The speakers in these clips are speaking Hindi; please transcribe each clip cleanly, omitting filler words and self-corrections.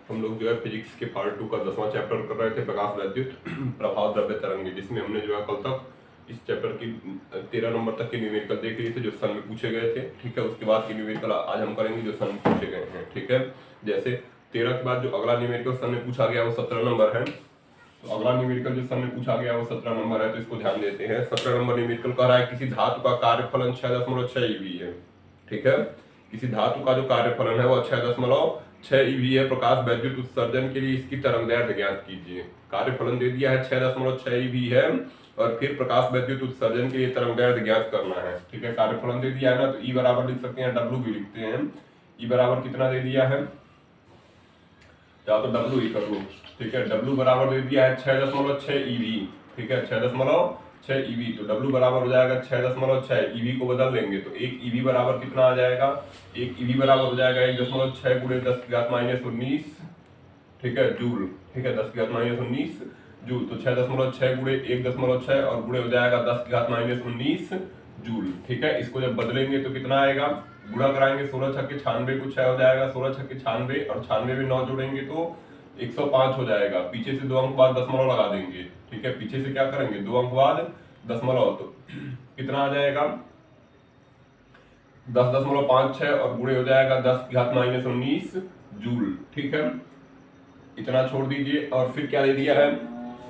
हम लोग जो है फिजिक्स के पार्ट 2 का 10वां चैप्टर कर रहे थे, प्रकाश वैद्युत प्रभाव द्रव्य तरंगे, जिसमें हमने जो है कल तक इस चैप्टर की 13 नंबर तक के न्यूमेरिकल देख लिए थे जो सन में पूछे गए थे। ठीक है, उसके बाद के न्यूमेरिकल आज हम करेंगे जो सन में पूछे गए हैं। ठीक है, जैसे 13 के बाद जो अगला न्यूमेरिकल सन में पूछा गया वो 17 नंबर है। तो अगला न्यूमेरिकल जो सन में पूछा गया वो 17 नंबर है, तो इसको ध्यान देते हैं। 17 नंबर न्यूमेरिकल कह रहा है किसी धातु का कार्यफलन 6.6 ईवी है। ठीक है, किसी धातु का जो कार्यफलन है वो 6.6 ईवी है। प्रकाश वैद्युत उत्सर्जन के लिए इसकी तरंगदैर्घ्य ज्ञात कीजिए। कार्यफलन दे दिया है 6.6 ईवी है, और फिर प्रकाश वैद्युत उत्सर्जन के लिए तरंगदैर्घ्य ज्ञात करना है। ठीक है, कार्यफलन दे दिया है ना, तो ई बराबर लिख सकते हैं, डब्ल्यू भी लिखते हैं। ई बराबर कितना दे दिया है, या तो डब्ल्यू ही कर लो। ठीक है, डब्ल्यू बराबर दे दिया है 6.6 ईवी। ठीक है, 6.6 ईवी, तो डब्ल्यू बराबर हो जाएगा 6.6। ईवी को बदल लेंगे तो एक ईवी बराबर कितना आ जाएगा, एक ईवी बराबर हो जाएगा 1.6 गुणे 10⁻⁻19। ठीक है, जूल। ठीक है, 10⁻⁻19 जूल। तो 6.6 गुणे 1.6 और गुणे हो जाएगा 10⁻⁻19 जूल। ठीक है, इसको जब बदलेंगे तो कितना आएगा, गुणा कराएंगे 16 छक्के 96 को 6 हो जाएगा, 16 छक्के 96 और 96 में 9 जोड़ेंगे तो 105 हो जाएगा। पीछे से 2 अंक बाद दशमलव लगा देंगे। ठीक है, पीछे से क्या करेंगे, 2 अंक बाद दशमलव, तो कितना आ जाएगा 10.56 और गुणे हो जाएगा 10⁻⁻19 जूल। ठीक है, इतना छोड़ दीजिए। और फिर क्या दे दिया है,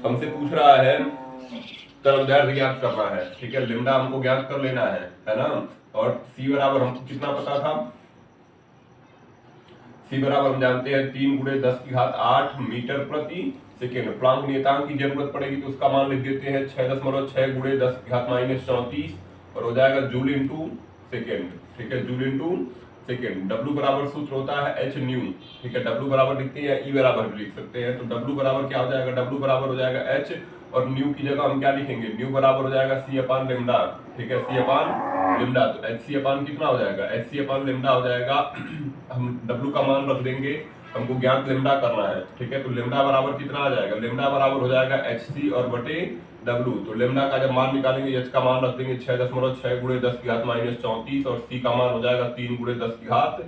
हमसे पूछ रहा है तरंगदैर्घ्य ज्ञात करना है। ठीक है, लिम्डा हमको ज्ञात कर लेना है ना। और सी बराबर हमको कितना पता था, सी बराबर हम जानते हैं 3 गुणे 10⁸ मीटर प्रति सेकेंड। प्लांक नियतांक की जरूरत पड़ेगी तो उसका मान लिख देते हैं 6.6 गुणे 10⁻⁻34 और हो जाएगा जूल इंटू सेकेंड। ठीक है, जूल इंटू सेकेंड। डब्ल्यू बराबर सूत्र होता है एच न्यू। ठीक है, डब्ल्यू बराबर लिखते हैं या ई बराबर भी लिख सकते हैं। तो डब्ल्यू बराबर क्या हो जाएगा, डब्ल्यू बराबर हो जाएगा एच, और न्यू की जगह हम क्या लिखेंगे, न्यू बराबर हो जाएगा सी अपान लेमडा। ठीक है, सी अपान लेमडा। तो एच सी अपान कितना हो जाएगा, एच सी अपान लेमडा हो जाएगा हम डब्ल्यू का मान रख देंगे, हमको ज्ञात लेमडा करना है। ठीक है, तो लेमडा बराबर कितना आ जाएगा, लेमडा बराबर हो जाएगा एच सी और बटे डब्ल्यू। तो लेमडा का जब मान निकालेंगे एच का मान रख देंगे 6.6 गुणे 10⁻⁻34 और सी का मान हो जाएगा 3 गुणे 10⁸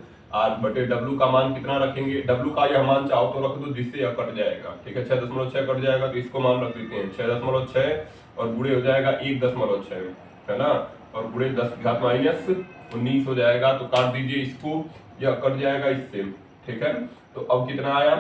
बटे डब्ल्यू का मान कितना रखेंगे, डब्ल्यू का यह मान चाहो तो रख दो जिससे यह कट जाएगा। ठीक है, 6.6 कट जाएगा तो इसको मान रख देते हैं 6.6 और गुणे हो जाएगा 1.6 है ना, और गुणे 10⁻⁻19 हो जाएगा। तो काट दीजिए इसको, यह कट जाएगा इससे। ठीक है, तो अब कितना आया,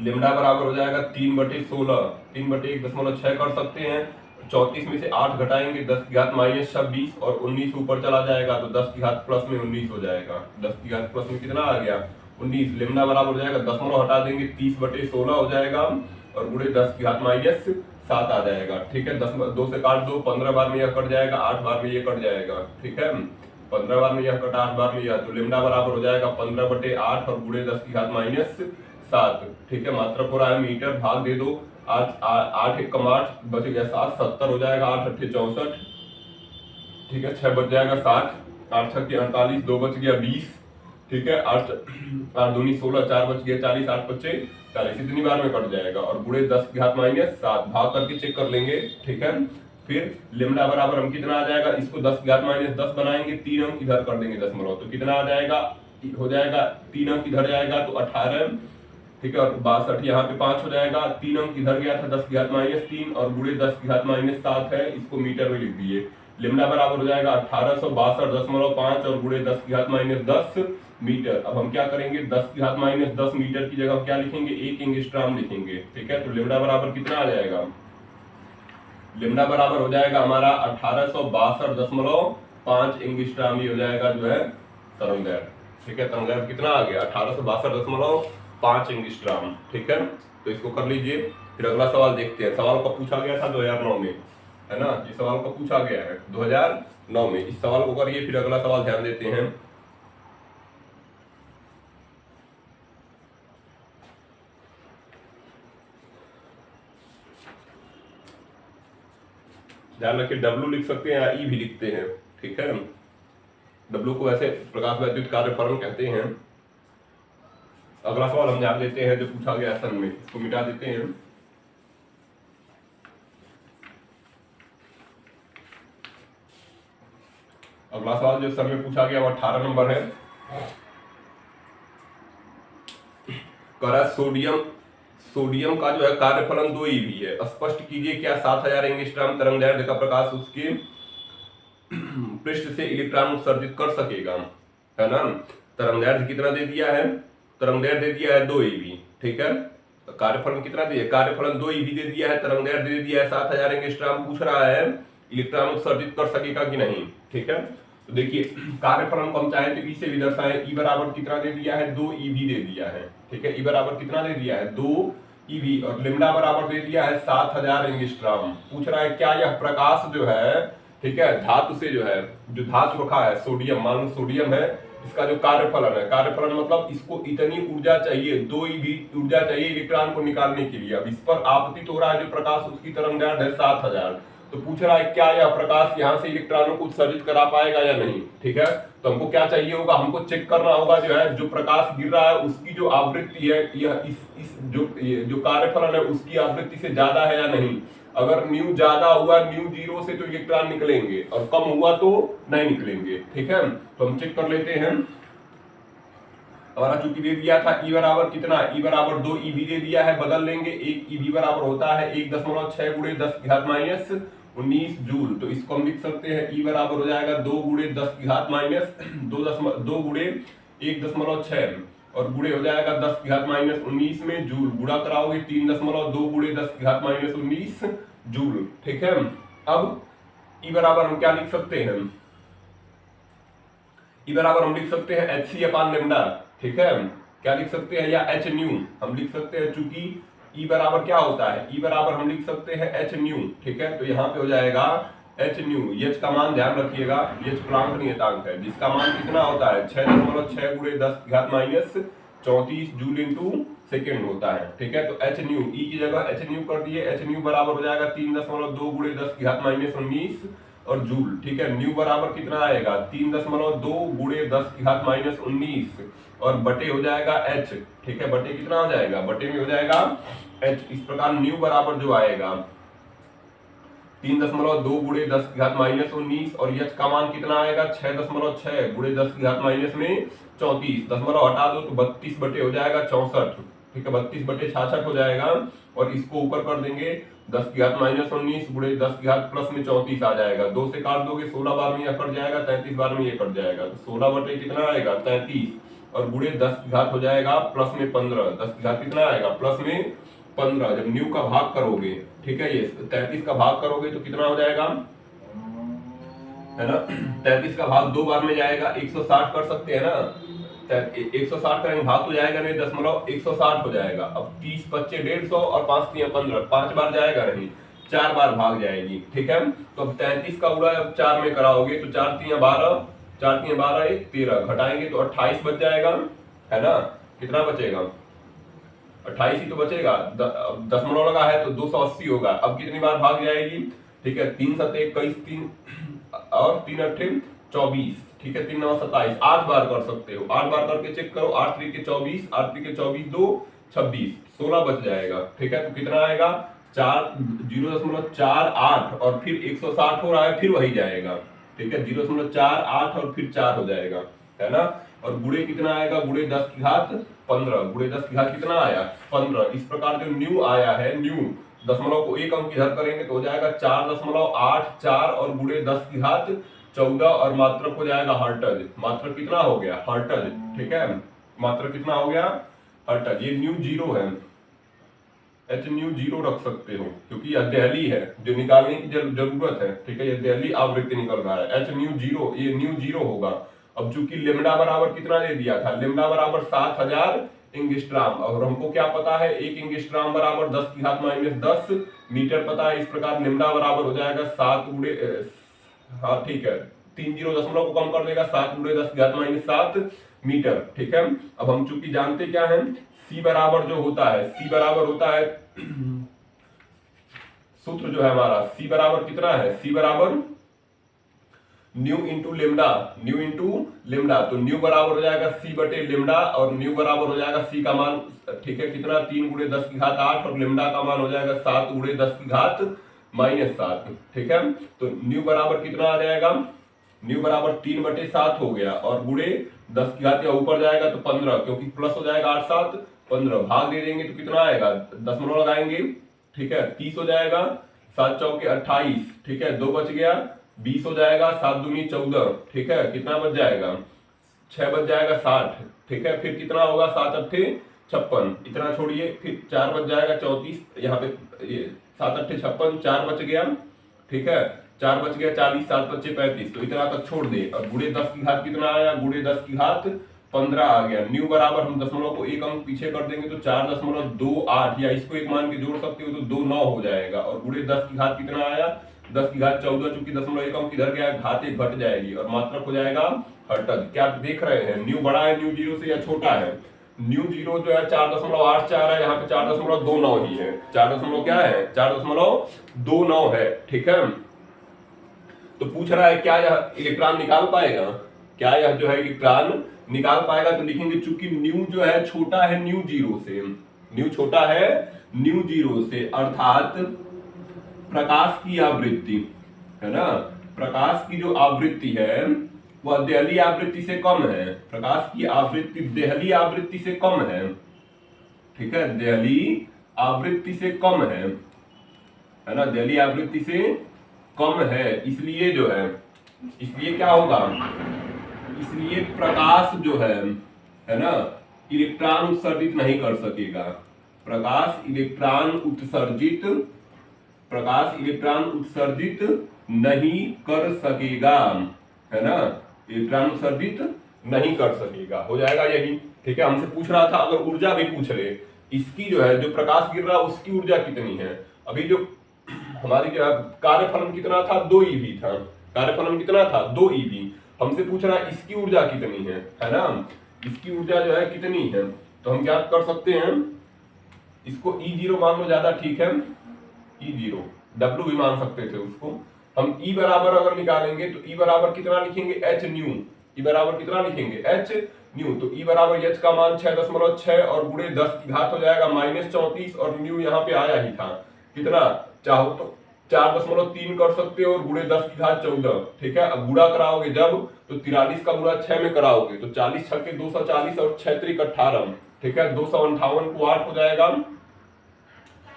लेमडा बराबर हो जाएगा 3/16, 3/1.6 कर सकते हैं। 34 में से 8 घटाएंगे 10⁻⁻26 और 19 ऊपर चला जाएगा तो 10 की घात प्लस में 19 हो जाएगा। 10 की घात प्लस में कितना आ गया, 19। लेमडा बराबर हो जाएगा, दशमलव हटा देंगे 30/16 हो जाएगा और गुणे 10 की घात -7 आ जाएगा। ठीक है, 2 से काट दो, 15 बार में यह कट जाएगा, 8 बार में यह कट जाएगा। ठीक है, 15 बार में यह कटा, 8 बार में यह, तो लेमडा बराबर हो जाएगा 15/8 और गुणे 10 की घात -7। ठीक है, मात्रक हो रहा है मीटर, भाग दे दो, 8 1 कम 8 बच गया 7, 70 हो जाएगा, 8 8 64। ठीक है, 6 बच जाएगा 60, 8 6 48, 2 बच गया 20। ठीक है, 8 8 दूनी 16, 4 बच गया 40, 8 बचे 40, इतनी बार में कट जाएगा और गुणे 10 की घात -7 भाग करके चेक कर लेंगे। ठीक है, फिर लेमडा बराबर हम कितना आ जाएगा, इसको 10 की घात -10 बनाएंगे, 3 अंक इधर कर देंगे दशमलव, तो कितना आ जाएगा, हो जाएगा 3 अंक इधर जाएगा तो 18। ठीक है, और 62 यहाँ पे 5 हो जाएगा, 3 अंक इधर गया था 10 की घात -3 और गुणे 10 की घात -7 है, इसको मीटर में लिख दिए। लेमडा बराबर हो जाएगा 1862.5 और गुणे 10 की घात -10 मीटर। अब हम क्या करेंगे, 10 की घात -10 मीटर की जगह क्या लिखेंगे, 1 एंगस्ट्रॉम लिखेंगे। ठीक है, तो लेमडा बराबर कितना आ जाएगा, लेमडा बराबर हो जाएगा हमारा 1862.5 एंगस्ट्रॉम ही हो जाएगा जो है तरंगदैर्घ्य। ठीक है, तरंगदैर्घ्य कितना आ गया, 1862.5 एंगस्ट्रॉम। ठीक है, तो इसको कर लीजिए। फिर अगला सवाल देखते हैं। सवाल कब पूछा गया था, 2009 में, है ना। ये सवाल कब पूछा गया है, 2009 में। इस सवाल को करिए, फिर अगला सवाल ध्यान देते हैं। ध्यान रखिए, डब्ल्यू लिख सकते हैं या ई भी लिखते हैं। ठीक है, डब्ल्यू को वैसे प्रकाश वैद्युत कार्यफलन कहते हैं। अगला सवाल हम जान लेते हैं जो पूछा गया सन में, इसको मिटा देते हैं। अगला सवाल जो सन में पूछा गया वो 18 नंबर है। करा सोडियम का जो है कार्यफलन 2 eV है। स्पष्ट कीजिए क्या 7000 एंगस्ट्रॉम तरंगदैर्ध्य का प्रकाश उसके पृष्ठ से इलेक्ट्रॉन उत्सर्जित कर सकेगा, है ना। तरंगदैर्ध्य कितना दे दिया है, तरंगदैर्ध्य दे दिया है 2 eV, ठीक है। कार्यफलन कितना दिया, कार्यफलन 2 eV दे दिया है, तरंगदैर्ध्य दे दिया है 7000 एंगस्ट्रॉम। पूछ रहा है इलेक्ट्रॉन उत्सर्जित कर सकेगा कि नहीं, ठीक है। तो देखिए कार्यफलन को हम चाहे तो ई से भी दर्शाएं। ई बराबर कितना दे दिया है, 2 eV दे दिया है, ठीक है। ई बराबर कितना दे दिया है, 2 eV, और लेमडा बराबर दे दिया है 7000 एंगस्ट्रॉम। पूछ रहा है क्या यह प्रकाश जो है, ठीक है, धातु से जो है, जो धातु रखा है सोडियम, मान लो सोडियम है, इसका जो कार्यफलन है, कार्यफलन मतलब इसको इतनी ऊर्जा चाहिए, 2 eV ऊर्जा चाहिए इलेक्ट्रॉन को निकालने के लिए। अब इस पर आपतित हो रहा है जो प्रकाश, उसकी तरंगदैर्ध्य है 7000। तो पूछ रहा है क्या यह प्रकाश यहाँ से इलेक्ट्रॉनों को उत्सर्जित करा पाएगा या नहीं, ठीक है। तो हमको क्या चाहिए होगा, हमको चेक करना होगा जो है, जो प्रकाश गिर रहा है उसकी जो आवृत्ति है, यह इस जो कार्यफलन है उसकी आवृत्ति से ज्यादा है या नहीं। अगर न्यू ज्यादा हुआ, न्यू 0 से, तो इलेक्ट्रॉन निकलेंगे, और कम हुआ तो नहीं निकलेंगे, ठीक है। तो हम चेक कर लेते हैं। हमारा चूंकि दे दिया था ई बराबर कितना, ई बराबर 2 eV दे दिया है, बदल लेंगे। 1 eV बराबर होता है 1.6 गुणे 10 की घात माइनस 19 जूल। तो इसको हम लिख सकते हैं ई बराबर हो जाएगा 2 गुणे 10 की घात माइनस 2 गुणे 1.6 और गुणे हो जाएगा 10 की घात माइनस 19 में जूल। गुणा कराओगे 3.2 गुणे 10 की घात माइनस 19 जूल, ठीक है। अब ई बराबर हम क्या लिख सकते हैं, ई बराबर हम लिख सकते हैं hc अपान लेमडा, ठीक है। क्या लिख सकते हैं, या h न्यू हम लिख सकते हैं, चूंकि ई बराबर क्या होता है, ई बराबर हम लिख सकते हैं h न्यू, ठीक है। तो यहाँ पे हो जाएगा h न्यू। h का मान ध्यान रखिएगा, h प्लांक नियतांक है, जिसका मान कितना होता है 6.6 गुणे 10 की घात माइनस 34 जूल इंटू सेकेंड होता है, ठीक है। तो h न्यू, ई की जगह h न्यू कर दिए, h न्यू बराबर हो जाएगा 3.2 गुणे 10 की घात माइनस 19 और जूल, ठीक है। न्यू बराबर कितना आएगा 3.2 गुणे 10 की घात माइनस 19 और बटे हो जाएगा h, ठीक है। बटे कितना हो जाएगा, बटे में हो जाएगा h। इस प्रकार न्यू बराबर जो आएगा 3.2 गुणे 10 की घात माइनस 19 और h का मान कितना आएगा 6.6 गुणे 10 की घात माइनस में 34। दशमलव हटा दो तो 32 बटे हो जाएगा 64, ठीक है। 32 बटे 66 हो जाएगा और इसको ऊपर कर देंगे 10 की घात माइनस 19 गुणे 10 की घात प्लस में 34 आ जाएगा। 2 से काट दोगे 16 बार में यह कट जाएगा, 33 बार में यह कट जाएगा। तो 16 बटे कितना आएगा 33 और गुणे 10 की घात हो जाएगा प्लस में 15। 10 की घात कितना आएगा प्लस में 15। जब न्यू का भाग करोगे, ठीक है, ये 33 का भाग करोगे तो कितना हो जाएगा, है ना। 33 का भाग 2 बार में जाएगा, 160 कर सकते हैं ना। 160 करेंगे भाग तो जाएगा नहीं, 160 हो जाएगा। अब 30 25 150 और 5 3 15, 5 बार जाएगा नहीं, 4 बार भाग जाएगी, ठीक है। तो अब 33 का उड़ा 4 में कराओगे तो 4 3 12, 4 3 12 1 13, घटाएंगे तो 28 बच जाएगा, है ना। कितना बचेगा 28 ही तो बचेगा। दशमलव लगा है तो 280 होगा। अब कितनी बार भाग जाएगी, ठीक है। 3 7 21 3 और 3 8 24, ठीक है। 3 9 27, 8 बार कर सकते हो। 8 बार करके चेक करो, 8 3 के 24, 8 3 के 24 2 26, 16 बच जाएगा, ठीक है। तो कितना आएगा 0.48 और फिर 160 हो रहा है, फिर वही जाएगा, ठीक है। 0.48 और फिर 4 हो जाएगा, है ना। और गुणे कितना आएगा, गुणे 10 की घात 15, गुणे 10 की घात कितना आया 15। इस प्रकार जो न्यू आया है, न्यू दशमलव को एक अंक इधर करेंगे तो हो जाएगा 4.84 और गुणे 10 की घात 14 और मात्रक हो जाएगा हर्टज। मात्रक कितना हो गया हर्टज, ठीक है। मात्रक कितना हो गया हर्टज। ये न्यू 0 है, h न्यू 0 रख सकते हो क्योंकि यह दहली है जो निकालने की जरूरत है, ठीक है। ये दहली आवृत्ति निकल रहा है, h न्यू 0, ये न्यू 0 होगा। अब चूंकि लेमडा बराबर कितना दे दिया था, लेमडा बराबर 7000 एंगस्ट्रॉम और हमको क्या पता है 1 एंगस्ट्रॉम बराबर 10 की घात माइनस 10 मीटर पता है। इस प्रकार लेमडा बराबर हो जाएगा 7 गुणे, हाँ ठीक है, 3 0 दशमलव को कम कर देगा, 7 गुणे 10 की घात माइनस 7 मीटर, ठीक है। अब हम चूंकि जानते क्या है, C बराबर जो होता है, C बराबर होता है सूत्र जो है हमारा, C बराबर कितना है, C बराबर new into lambda, new into lambda. तो न्यू बराबर हो जाएगा C बटे लेमडा और न्यू बराबर हो जाएगा C का मान, ठीक है, कितना 3 गुणे 10 की घात 8 और लेमडा का मान हो जाएगा 7 गुणे 10 की घात माइनस 7, ठीक है। तो न्यू बराबर कितना आ जाएगा, न्यू बराबर 3 बटे 7 हो गया और गुणे 10 की घात या ऊपर जाएगा तो 15, क्योंकि प्लस हो जाएगा 8 7 15, भाग दे देंगे तो कितना आएगा, दशमलव लगाएंगे, ठीक है 30 हो जाएगा, 7 चौके 28, ठीक है 2 बच गया, 20 हो जाएगा, 7 दूनी 14, ठीक है कितना बच जाएगा, 6 बच जाएगा 60, ठीक है फिर कितना होगा, 7 अट्ठे 56, इतना छोड़िए, फिर 4 बच जाएगा 34, यहाँ पे ये 7 अट्ठे 56, 4 बच गया, ठीक है 4 बच गया 40, 7 बच्चे 35, तो इतना तक छोड़ दे। और गुणे 10 की घात कितना आया, गुणे 10 की घात 15 आ गया। न्यू बराबर हम दशमलव को एक अंक पीछे कर देंगे तो 4.28, या इसको एक मान के जोड़ सकते हो तो 2.9 हो जाएगा। और गुणे 10 की घात कितना आया, 10 की घात 14, चूंकि दशमलव एक अंक इधर गया, घात एक घट जाएगी और मात्रक हो जाएगा हर्टज। क्या आप देख रहे हैं, न्यू बड़ा है न्यू जीरो से या छोटा है? न्यू जीरो जो है 4.84 है, यहाँ पे 4.29 ही है, 4 क्या है, 4.29 है, ठीक है। तो पूछ रहा है क्या यह इलेक्ट्रॉन निकाल पाएगा, क्या यह जो है इलेक्ट्रॉन निकाल पाएगा? तो लिखेंगे चूंकि न्यू जो है छोटा है न्यू जीरो से, न्यू छोटा है न्यू जीरो से, अर्थात प्रकाश की आवृत्ति है ना, प्रकाश की जो आवृत्ति है वह देहली आवृत्ति से कम है, प्रकाश की आवृत्ति देहली आवृत्ति से कम है, ठीक है देहली आवृत्ति से कम है ना, देहली आवृत्ति से कम है, इसलिए जो है, इसलिए क्या होगा, इसलिए प्रकाश जो है ना, इलेक्ट्रॉन उत्सर्जित नहीं कर सकेगा, प्रकाश इलेक्ट्रॉन उत्सर्जित, प्रकाश इलेक्ट्रॉन उत्सर्जित नहीं कर सकेगा, है ना, इलेक्ट्रॉन उत्सर्जित नहीं कर सकेगा, हो जाएगा यही, ठीक है। हमसे पूछ रहा था अगर ऊर्जा भी पूछ ले, इसकी जो है जो प्रकाश गिर रहा है उसकी ऊर्जा कितनी है, अभी जो हमारी जो है कार्यफलन कितना था, 2 eV था, कार्यफलन कितना था 2 eV, हमसे पूछ रहा है इसकी ऊर्जा कितनी है ना, इसकी ऊर्जा जो है कितनी है, तो हम क्या कर सकते हैं, इसको E0 मान लो ज्यादा ठीक है, E0 W भी मान सकते थे उसको हम। E बराबर अगर निकालेंगे तो E बराबर कितना लिखेंगे, H न्यू, E बराबर कितना लिखेंगे, H न्यू, तो E बराबर H का मान 6.6 और गुणे 10 की घात हो जाएगा -34, और न्यू यहाँ पे आया ही था कितना, चाहो तो 4.3 कर सकते हो और गुणे 10 की घात 14, ठीक है। अब गुणा कराओगे जब तो 43 का गुणा 6 में कराओगे तो 40 छक्के 240 और 6 त्रिक 18, ठीक है 258 को 8 हो जाएगा,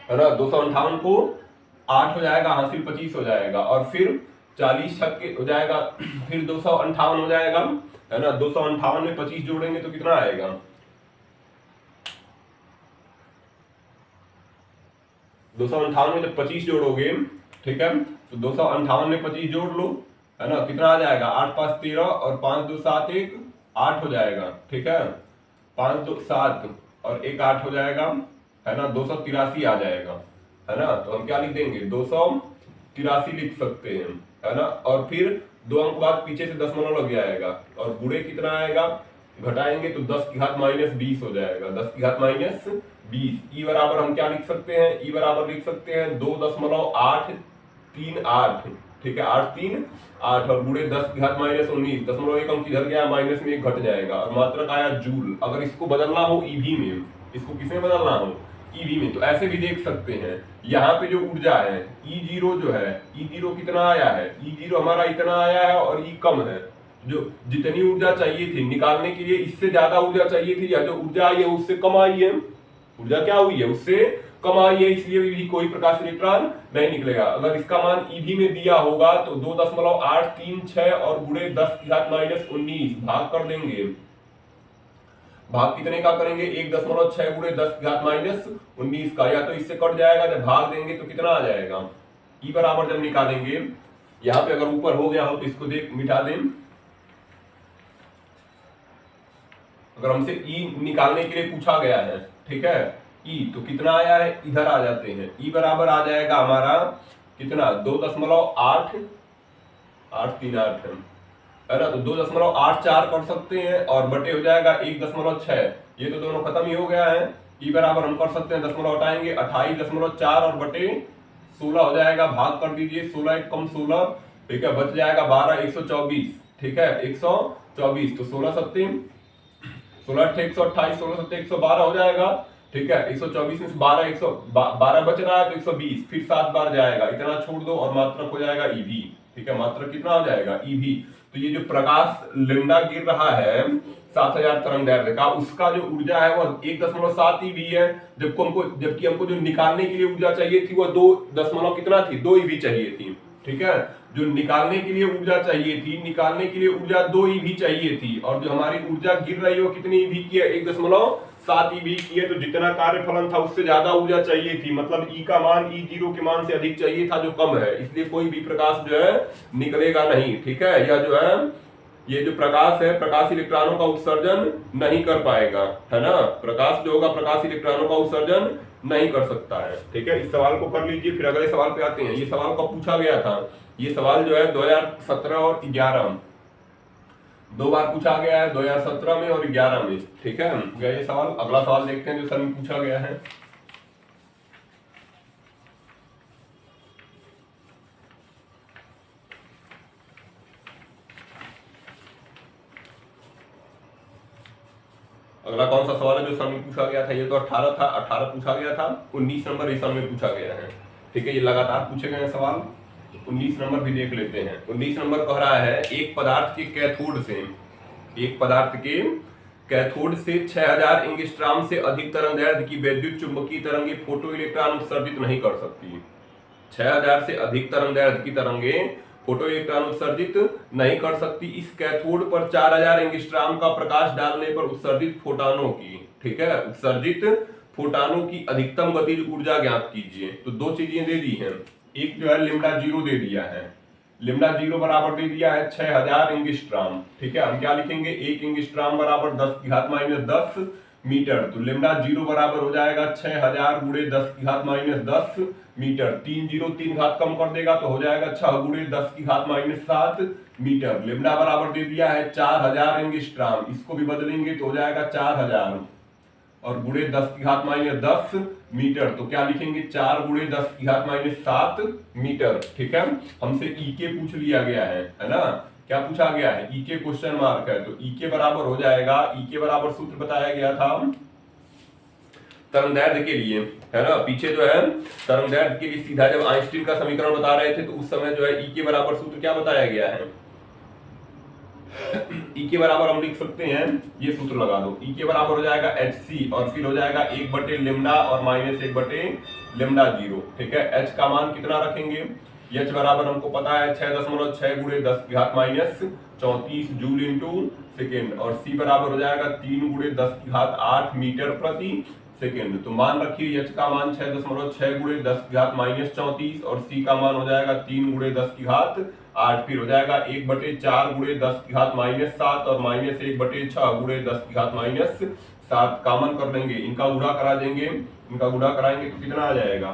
है ना, 258 को 8 हो जाएगा, हासिल 25 हो जाएगा, और फिर 40 छक्के हो जाएगा, फिर 258 हो जाएगा, है ना, 258 में 25 जोड़ेंगे तो कितना आएगा, 258 में जब 25 जोड़ोगे, ठीक है, तो 258 में 25 जोड़ लो, है ना, कितना आ जाएगा, 8 5 13 और 5 2 7 1 8 हो जाएगा, ठीक है, 5 2 7 और 1 8 हो जाएगा, है ना, 283 आ जाएगा, है ना। तो हम क्या लिख देंगे, 283 लिख सकते हैं, है ना, और फिर 2 अंक बाद पीछे से दशमलव लग जाएगा, और गुणे कितना आएगा, घटाएंगे तो 10 की घात -20 हो जाएगा, 10 की घात -20। ई बराबर हम क्या लिख सकते हैं, ई बराबर लिख सकते हैं 2.838, ठीक है 838, और गुणे 10 की घात -19, दशमलव एक अंक इधर गया, माइनस में 1 घट जाएगा, और मात्रक आया जूल। अगर इसको बदलना हो ईवी में, इसको किसमें बदलना हो, ईवी में, तो ऐसे भी देख सकते हैं, यहाँ पे जो ऊर्जा है E0 जो है, E0 कितना आया है, E0 हमारा इतना आया है और E कम है, जो जितनी ऊर्जा चाहिए थी निकालने के लिए इससे ज्यादा ऊर्जा चाहिए थी, या जो ऊर्जा आई है उससे कम आई है, ऊर्जा क्या हुई है, उससे कम आई है, इसलिए भी कोई प्रकाश इलेक्ट्रॉन नहीं निकलेगा। अगर इसका मान ईवी में दिया होगा तो 2.836 और गुणे 10 की घात -19 भाग कर देंगे, भाग कितने का करेंगे, 1.6 गुणे 10 की घात -19 का, या तो इससे कट जाएगा, जब भाग देंगे तो कितना आ जाएगा, ई बराबर जब निकालेंगे, यहाँ पे अगर ऊपर हो गया हो तो इसको देख मिटा दें, अगर हमसे ई निकालने के लिए पूछा गया है, ठीक है, ई तो कितना आया है, इधर आ जाते हैं, ई बराबर आ जाएगा हमारा कितना, 2.838 है ना, तो 2.84 कर सकते हैं, और बटे हो जाएगा 1.6, ये तो दोनों खत्म ही हो गया है। ई बराबर हम कर सकते हैं, दशमलव हटाएंगे 28.4 और बटे 16 हो जाएगा, भाग कर दीजिए, 16 1 कम 16, ठीक है, बच जाएगा 12 124, ठीक है 124, तो 16 7 16 8 128, 16 7 112 हो जाएगा, ठीक है, 124 में से 12 बच रहा है तो 120, फिर 7 बार जाएगा, इतना छोड़ दो और मात्रक हो जाएगा ईवी, ठीक है, मात्रक कितना हो जाएगा ईवी। तो ये जो प्रकाश लैम्डा गिर रहा है 7000 तरंग दैर्ध्य का, उसका जो ऊर्जा है वो 1.7 ईवी है, जबकि हमको जो निकालने के लिए ऊर्जा चाहिए थी वो 2 कितना थी, 2 ईवी चाहिए थी। ठीक है, जो निकालने के लिए ऊर्जा चाहिए थी, निकालने के लिए ऊर्जा 2 ईवी चाहिए थी, और जो हमारी ऊर्जा गिर रही है वो कितनी ईवी की है, 1.7 ईवी की है। तो जितना कार्यफलन था उससे ज्यादा ऊर्जा चाहिए थी, मतलब ई का मान E0 के मान से अधिक चाहिए था, जो कम है, इसलिए कोई भी प्रकाश जो है निकलेगा नहीं। ठीक है, यह जो है ये जो प्रकाश है, प्रकाश इलेक्ट्रॉनों का उत्सर्जन नहीं कर पाएगा, है ना। प्रकाश जो होगा प्रकाश इलेक्ट्रॉनों का उत्सर्जन नहीं कर सकता है। ठीक है, इस सवाल को कर लीजिए, फिर अगले सवाल पे आते हैं। ये सवाल कब पूछा गया था, ये सवाल जो है 2017 और 11 दो बार पूछा गया है, 2017 में और 11 में। ठीक है, ये सवाल, अगला सवाल देखते हैं जो सर में पूछा गया है। अगला कौन सा सवाल है जो सन में पूछा गया था, ये तो 18 था, 18 पूछा गया था, 19 नंबर इस सन में पूछा गया है। ठीक है, ये लगातार पूछे गए सवाल, 19 नंबर भी देख लेते हैं। 19 नंबर कह रहा है एक पदार्थ के कैथोड से, एक पदार्थ के कैथोड से 6000 एंगस्ट्रॉम से अधिक तरंग दैर्ध्य की वैद्युत चुंबकीय तरंगे फोटो इलेक्ट्रॉन उत्सर्जित नहीं कर सकती। 6000 से अधिक तरंग दैर्ध्य की तरंगे फोटो इलेक्ट्रॉन उत्सर्जित नहीं कर सकती। इस कैथोड पर 4000 एंगस्ट्रॉम का प्रकाश डालने पर उत्सर्जित फोटॉनों की, ठीक है, उत्सर्जित फोटॉनों की अधिकतम गतिज ऊर्जा ज्ञात कीजिए। तो दो चीजें दे दी हैं, एक जो है लिम्डा 0 दे दिया है, लिम्डा 0 बराबर दे दिया है 6000 एंगस्ट्रॉम। ठीक है, हम क्या लिखेंगे, 1 एंगस्ट्रॉम बराबर 10⁻10 मीटर। तो लिम्डा 0 बराबर हो जाएगा 6000 गुणे 10⁻10 मीटर। 3 0 3 घात कम कर देगा तो हो जाएगा 6 गुणे 10⁻7 मीटर। लिम्डा बराबर दे दिया है 4000 एंगस्ट्रॉम, इसको भी बदलेंगे तो हो जाएगा 4000 और गुणे 10⁻10 मीटर। तो क्या लिखेंगे, 4 गुणे 10⁻7 मीटर। ठीक है, हमसे ई के पूछ लिया गया है ना, क्या पूछा गया है, ई के क्वेश्चन मार्क है। तो ई के बराबर हो जाएगा, ई के बराबर सूत्र बताया गया था तरंग दैर्ध्य के लिए, है ना। पीछे जो है तरंग दैर्ध्य के लिए सीधा जब आइंस्टीन का समीकरण बता रहे थे तो उस समय जो है ई के बराबर सूत्र क्या बताया गया है, ई के बराबर हम लिख सकते हैं, ये सूत्र लगा दो, ई के बराबर हो जाएगा hc और फिर हो जाएगा 1/λ और माइनस 1/λ0। ठीक है, h का मान कितना रखेंगे, h बराबर हमको पता है 6.6 गुणे 10⁻34 जूल इंटू सेकेंड, और c बराबर हो जाएगा 3 गुणे 10⁸ मीटर प्रति सेकेंड। तो मान रखिए h का मान 6.6 गुणे 10⁻34 और c का मान हो जाएगा 3 गुणे 10⁸, फिर हो जाएगा 1/4 गुणे 10⁻7 और माइनस 1/6 गुणे 10⁻7 कॉमन कर लेंगे, इनका गुणा करा देंगे, इनका गुणा कराएंगे तो कितना आ जाएगा,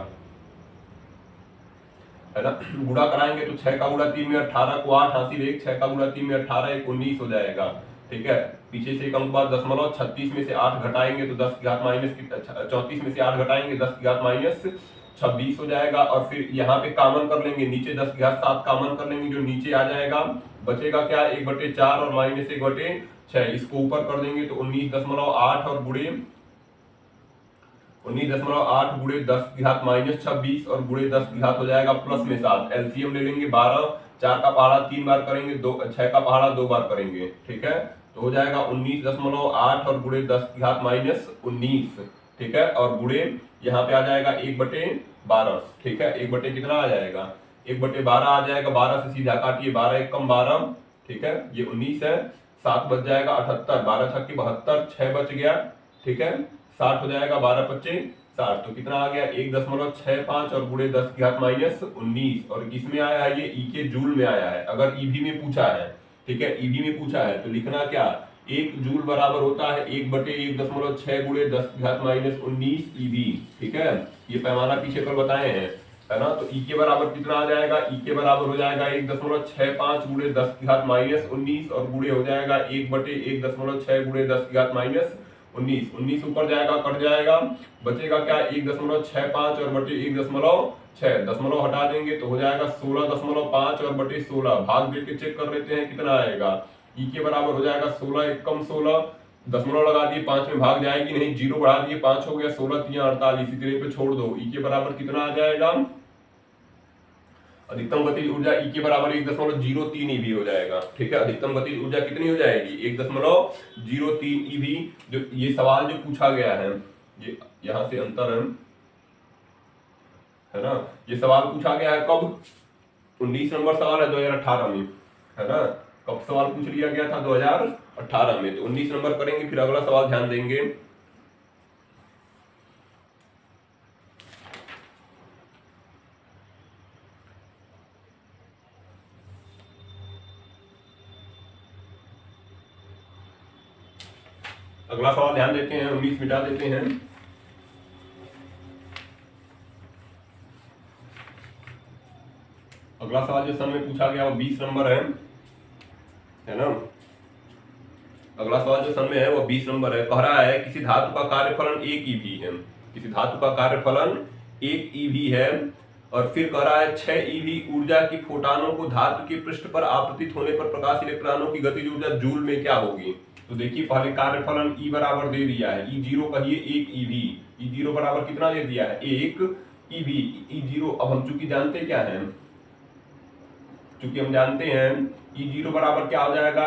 है ना। गुणा कराएंगे तो 6 का गुणा 3 में 18 को 8 हासिल 1, 6 का गुणा 3 में 18 1 19 हो जाएगा। ठीक है, पीछे से एक अंक बाद 36 में से 8 घटाएंगे तो 34 में से 8 घटाएंगे 10⁻26 हो जाएगा, और फिर यहाँ पे कॉमन कर लेंगे, नीचे 10⁻7 कॉमन कर लेंगे, जो नीचे आ जाएगा बचेगा क्या, 1/4 और माइनस 1/6, इसको ऊपर कर देंगे तो 19.8 और गुणे 19.8 गुणे 10⁻26 और गुणे 10 हो जाएगा प्लस में 7। एलसीएम ले लेंगे 12, 4 का पहाड़ा 3 बार करेंगे, 6 का पहाड़ा 2 बार करेंगे। ठीक है, तो हो जाएगा 19.8 और गुणे 10⁻19। ठीक है, और गुणे यहाँ पे आ जाएगा 1/12। ठीक है, 1 कितना आ जाएगा, 1/12 आ जाएगा, 12 से सीधा काटिए, 12 1 कम 12। ठीक है, ये 19 है, 7 बच जाएगा 78, 12 छक्के 72, 6 बच गया। ठीक है, 60 हो जाएगा, 12 25 60, तो कितना आ गया 1.65 और गुणे 10⁻19, और किसमें आया है, ये ई के जूल में आया है। अगर ईवी में पूछा है, ठीक है, ईवी में पूछा है तो लिखना क्या, 1 जूल बराबर होता है 1/1.6 गुणे 10⁻19 ईवी। ठीक है, ये पैमाना पीछे कर बताए हैं, है ना। तो ई के बराबर कितना आ जाएगा, ई के बराबर हो जाएगा 1.65 गुणे 10⁻19 और गुणे हो जाएगा 1/1.6 गुणे 10⁻19। 19 ऊपर जाएगा कट जाएगा, बचेगा क्या 1.65 और बटे 1.6, दशमलव हटा देंगे तो हो जाएगा 16.5 और बटे 16, भाग दे के चेक कर लेते हैं कितना आएगा। ई के बराबर हो जाएगा 16 1 कम 16, दशमलव लगा दिए, 5 में भाग जाएगी नहीं, 0 बढ़ा दिए, 5 हो गया, 16 3 48, इसी तरह पे छोड़ दो। ई के बराबर कितना आ जाएगा, अधिकतम गतिज ऊर्जा E के बराबर 1.03 ईवी हो जाएगा। ठीक है, अधिकतम गतिज ऊर्जा कितनी हो जाएगी? 1.03 ईवी। जो ये सवाल जो पूछा गया है, ये यहाँ से अंतर है ना, ये सवाल पूछा गया है कब? 19 नंबर सवाल है 2018 में, है ना। कब सवाल पूछ लिया गया था? 2018 में। तो 19 नंबर करेंगे, फिर अगला सवाल ध्यान देंगे। अगला सवाल ध्यान देते हैं, 19 मिटा देते हैं। अगला सवाल जो सन में पूछा गया वो 20 नंबर है ना। अगला सवाल जो सन में है वो 20 नंबर है। कह रहा है किसी धातु का कार्यफलन 1 ईवी है। किसी धातु का कार्यफलन 1 ईवी है और फिर कह रहा है 6 ईवी ऊर्जा की फोटानों को धातु के पृष्ठ पर आपतित होने पर प्रकाश इलेक्ट्रॉनों की गतिज ऊर्जा जूल में क्या होगी? तो देखिए पहले कार्यफलन E बराबर दे दिया है, E0 कहिए 1 ईवी। E0 बराबर कितना दे दिया है? 1 ईवी। E0 अब हम चूंकि जानते क्या है, चूंकि हम जानते हैं E0 बराबर क्या हो जाएगा?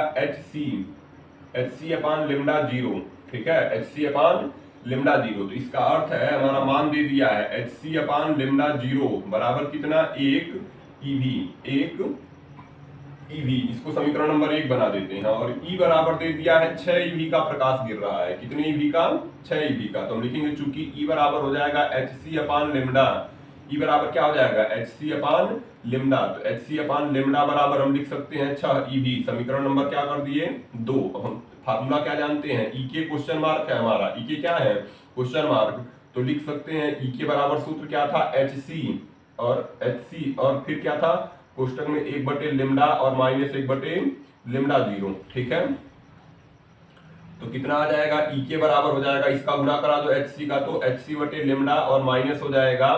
hc अपान लेमडा 0। ठीक है, hc अपान लेमडा 0। तो इसका अर्थ है हमारा मान दे दिया है hc अपान लेमडा 0 बराबर कितना? 1 ईवी। 1 ईवी, इसको समीकरण नंबर 1 बना देते हैं। और E बराबर दे दिया है 6 ईवी का प्रकाश गिर रहा है। कितने ईवी का? 6 ईवी का। तो हम लिखेंगे चूंकि E बराबर हो जाएगा hc अपान लेमडा। E बराबर क्या हो जाएगा? hc अपान लेमडा। तो hc अपान लेमडा बराबर हम लिख सकते हैं 6 ईवी। समीकरण नंबर क्या कर दिए? 2। अब हम फार्मूला क्या जानते हैं? E के क्वेश्चन मार्क है हमारा। E के क्या है? Question mark. तो लिख सकते हैं E के बराबर सूत्र क्या था? hc और फिर क्या था? कोष्टक में 1 लेमडा और माइनस 1 लेमडा 0। ठीक है, तो कितना आ जाएगा? E के बराबर हो जाएगा, इसका गुणा करा दो hc का, तो hc बटे लेमडा और माइनस हो जाएगा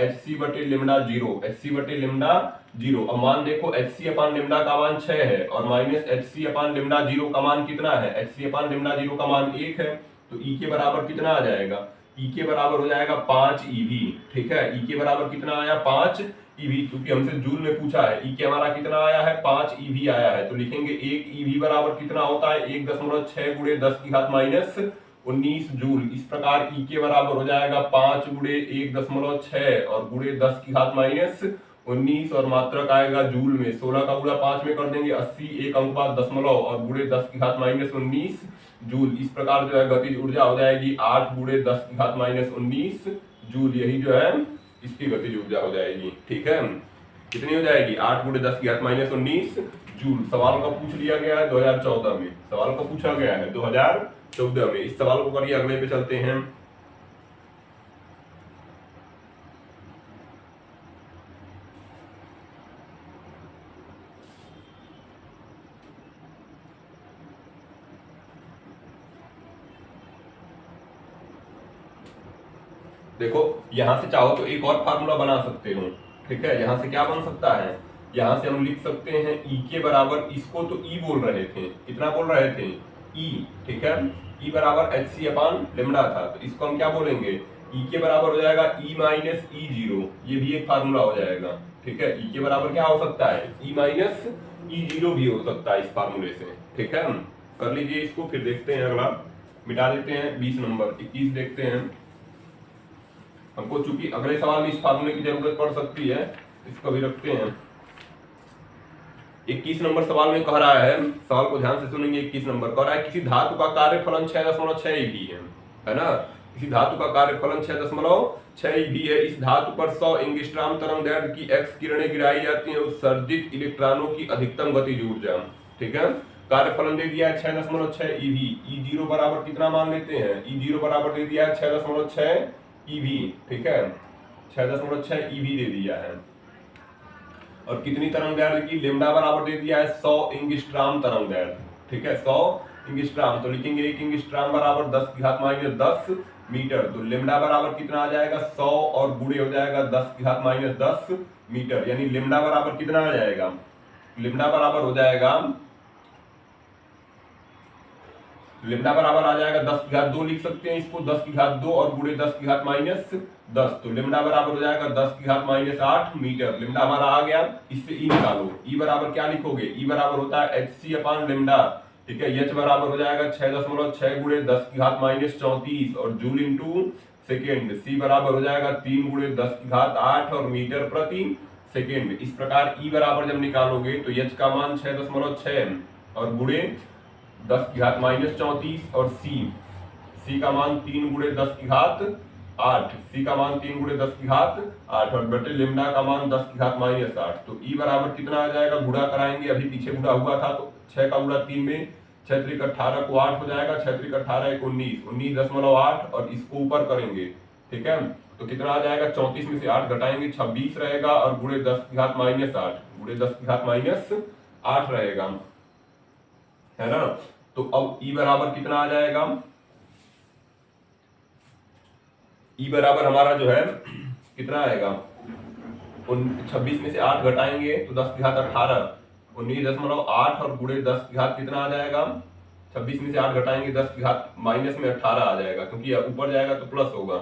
hc बटे लेमडा 0। hc बटे लेमडा 0। अब मान देखो hc अपान लेमडा का मान 6 है और माइनस hc अपान लेमडा 0 का मान कितना है? hc अपान लेमडा 0 का मान 1 है। तो E के बराबर कितना आ जाएगा? E के बराबर हो जाएगा 5 ईवी। ठीक है, E के बराबर कितना आया? 5 ईवी। क्योंकि हमसे जूल में पूछा है, E के हमारा कितना आया है? 5 ईवी आया है। तो लिखेंगे 1 ईवी बराबर कितना होता है? 1.6 गुणे 10 की घात माइनस 19 जूल। इस प्रकार E के बराबर हो जाएगा 5 गुणे 1.6 और गुणे 10 की घात माइनस 19 और मात्रक आएगा जूल में। 16 का गुणा 5 में कर देंगे 80, एक अंक बाद दशमलव और गुणे 10 की घात माइनस 19 जूल। इस प्रकार जो है गतिज ऊर्जा हो जाएगी 8 गुणे 10 की घात माइनस 19 जूल। यही जो है इसकी गतिज ऊर्जा हो जाएगी। ठीक है, कितनी हो जाएगी? 8 गुणे 10 की घात माइनस 19 जूल। सवाल का पूछ लिया गया है 2014 में। सवाल का पूछा गया है 2014 में। इस सवाल को करिए, अगले पे चलते हैं। देखो यहां से चाहो तो एक और फार्मूला बना सकते हो। ठीक है, यहां से क्या बन सकता है? यहां से हम लिख सकते हैं E के बराबर, इसको तो E बोल रहे थे, कितना बोल रहे थे? E। ठीक है, E बराबर hc अपान लेमडा था, तो इसको हम क्या बोलेंगे? E के बराबर हो जाएगा E माइनस E0। ये भी एक फार्मूला हो जाएगा। ठीक है, E के बराबर क्या हो सकता है? E माइनस E0 भी हो सकता है इस फार्मूले से। ठीक है, कर लीजिए इसको, फिर देखते हैं अगला। मिटा देते हैं 20 नंबर। 21 देखते हैं। हमको चूंकि अगले सवाल में इस फार्मूले की जरूरत पड़ सकती है, इसको भी रखते हैं। 21 नंबर सवाल में कह रहा है, सवाल को ध्यान से सुनेंगे। 21 नंबर कह रहा है किसी धातु का कार्यफलन 6.6 ईवी है ना। किसी धातु का कार्यफलन 6.6 ईवी है। इस धातु पर 100 एंगस्ट्रॉम तरंगदैर्घ्य की एक्स किरणें गिराई जाती हैं। उत्सर्जित इलेक्ट्रॉनों की अधिकतम गतिज ऊर्जा। ठीक है, कार्यफलन दे दिया है 6.6 ईवी। E0 बराबर कितना मान लेते हैं? E0 बराबर दे दिया है 6.6 ईवी। ठीक है, 6.6 ईवी दे दिया है। और कितनी तरंगदैर्घ्य की? लेमडा बराबर दे दिया है 100 एंगस्ट्रॉम तरंगदैर्घ्य। ठीक है, 100 एंगस्ट्रॉम। तो लिखेंगे 1 एंगस्ट्रॉम बराबर 10 की घात माइनस 10 मीटर। तो लेमडा बराबर कितना आ जाएगा? 100 और गुणे हो जाएगा 10 की घात माइनस 10 मीटर। यानी लेमडा बराबर कितना आ जाएगा? लेमडा बराबर हो जाएगा लेमडा बराबर आ जाएगा 10 की घात 2 लिख सकते हैं इसको, 10 की घात 2 और गुणे 10 की घात माइनस 10, तो लेमडा बराबर हो जाएगा 10 की घात माइनस 8 मीटर। लेमडा हमारा आ गया। इससे ई निकालो। ई बराबर क्या लिखोगे? ई बराबर होता है एचसी अपान लेमडा, ठीक है। एच बराबर हो जाएगा 6.6 गुणे 10 की घात माइनस 34 और जूल इंटू सेकेंड। सी बराबर हो जाएगा 3 गुणे 10 की घात 8 और मीटर प्रति सेकेंड। इस प्रकार ई बराबर जब निकालोगे तो एच का मान 6.6 और गुणे 10 की घात माइनस 34 और सी का मान 3 गुणे 10 की घात 8, सी का मान 3 गुणे 10 की घात 8 और बटे लेमडा का मान 10 की घात माइनस 8। तो ई बराबर कितना आ जाएगा? गुणा कराएंगे, अभी पीछे गुणा हुआ था तो 6 का गुणा 3 में 6 त्रिक 18 को 8 हो जाएगा, 6 त्रिक 18 1 19, 19.8 और इसको ऊपर करेंगे, ठीक है। तो कितना आ जाएगा? 34 में से 8 घटाएंगे 26 रहेगा और गुणे 10 की घात माइनस 8, गुणे 10 की घात माइनस 8 रहेगा, है ना। तो अब ई बराबर कितना आ जाएगा? ई बराबर हमारा जो है कितना आएगा? 26 में से 8 घटाएंगे तो 10 की घात 18, 19.8 और गुणे 10 की घात कितना आ जाएगा? 26 में से 8 घटाएंगे 10 की घात माइनस में 18 आ जाएगा, क्योंकि ऊपर जाएगा तो प्लस होगा,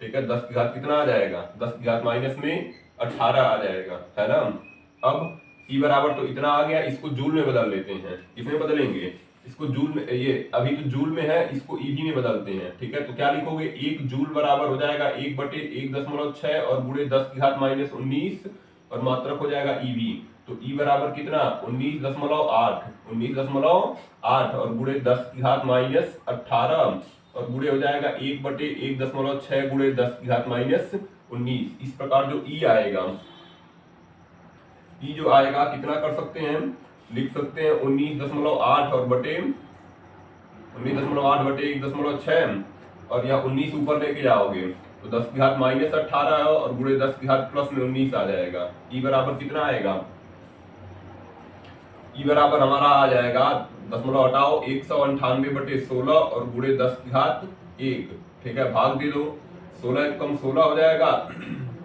ठीक है। 10 की घात कितना आ जाएगा? 10 की घात माइनस में 18 आ जाएगा, है ना। अब ई बराबर तो इतना आ गया, इसको जूल में बदल लेते हैं। किसमें बदलेंगे? इसको जूल में, ये अभी तो जूल में है, इसको ईवी में बदलते हैं, ठीक है। तो क्या लिखोगे? 1 जूल बराबर हो जाएगा 1/1.6 और गुणे 10 की घात माइनस 19 और मात्रक हो जाएगा ईवी। तो ई बराबर कितना? 19.8 और गुणे 10 की घात माइनस 18 और गुणे हो जाएगा 1/1.6 गुणे 10 की घात माइनस 19। इस प्रकार जो ई आएगा, ई जो आएगा कितना कर सकते हैं? लिख सकते हैं 19.8 और बटे 19.8 बटे 1.6 और यह 19 ऊपर लेके जाओगे तो 10 की घात माइनस 18 है और गुणे 10 की घात प्लस में 19 आ जाएगा। ई बराबर कितना आएगा? ई बराबर हमारा आ जाएगा, दशमलव हटाओ, 198 बटे 16 और गुणे 10 की घात 1, ठीक है। भाग दे दो, 16 कम 16 हो जाएगा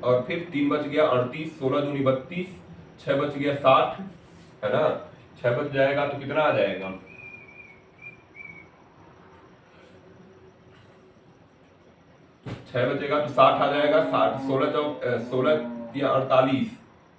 और फिर 3 बच गया 38, 16 दूनी 32, 6 बच गया 60, है ना। 6 बच जाएगा तो कितना आ जाएगा? 6 बचेगा तो 60 आ जाएगा। 60 16 या 48,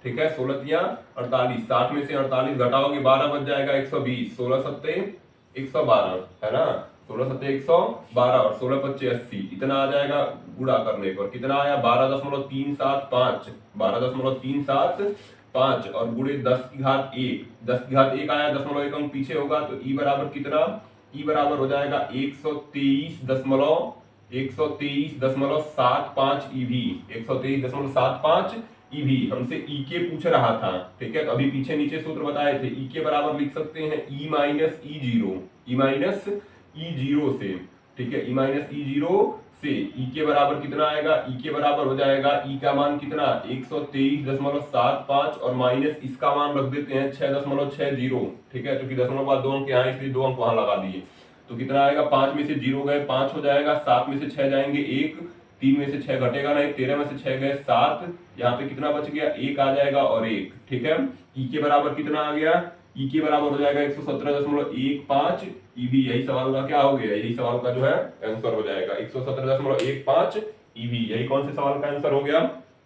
ठीक है। 16 या 48, 60 में से 48 घटाओगे 12 बच जाएगा 120, 16 सत्ते 112, है ना। 16 सत्ते 112 और 16 पच्चे 80, इतना आ जाएगा गुणा करने पर। कितना आया? 12.375, 12.375 और गुणे 10 की घात 1, 10 की घात 1 आया, 0.1 अंक पीछे होगा तो ई बराबर कितना? ई बराबर हो जाएगा 123.75 ईवी, 123.75 ईवी। हमसे ई के पूछ रहा था, ठीक है। तो अभी पीछे नीचे सूत्र बताए थे, ई के बराबर लिख सकते हैं E minus E zero, E minus E zero से, ठीक है। ई माइनस ई जीरो से ई के बराबर कितना आएगा? ई के बराबर हो जाएगा, ई का मान कितना? 123.75 और माइनस इसका मान रख देते हैं 6.60, ठीक है। क्योंकि दशमलव बाद 2 अंक यहाँ, इसलिए 2 अंक वहां लगा दिए। तो कितना आएगा? 5 में से 0 गए 5 हो जाएगा, 7 में से 6 जाएंगे 1, 3 में से 6 घटेगा नहीं, 13 में से 6 गए 7, यहाँ पे कितना बच गया? 1 आ जाएगा और 1, ठीक है। ई के बराबर कितना आ गया? ई के बराबर हो जाएगा 117.15 ईवी। यही सवाल का क्या हो गया? यही सवाल का जो है आंसर हो जाएगा 117.15 ईवी। यही कौन से सवाल का आंसर हो गया?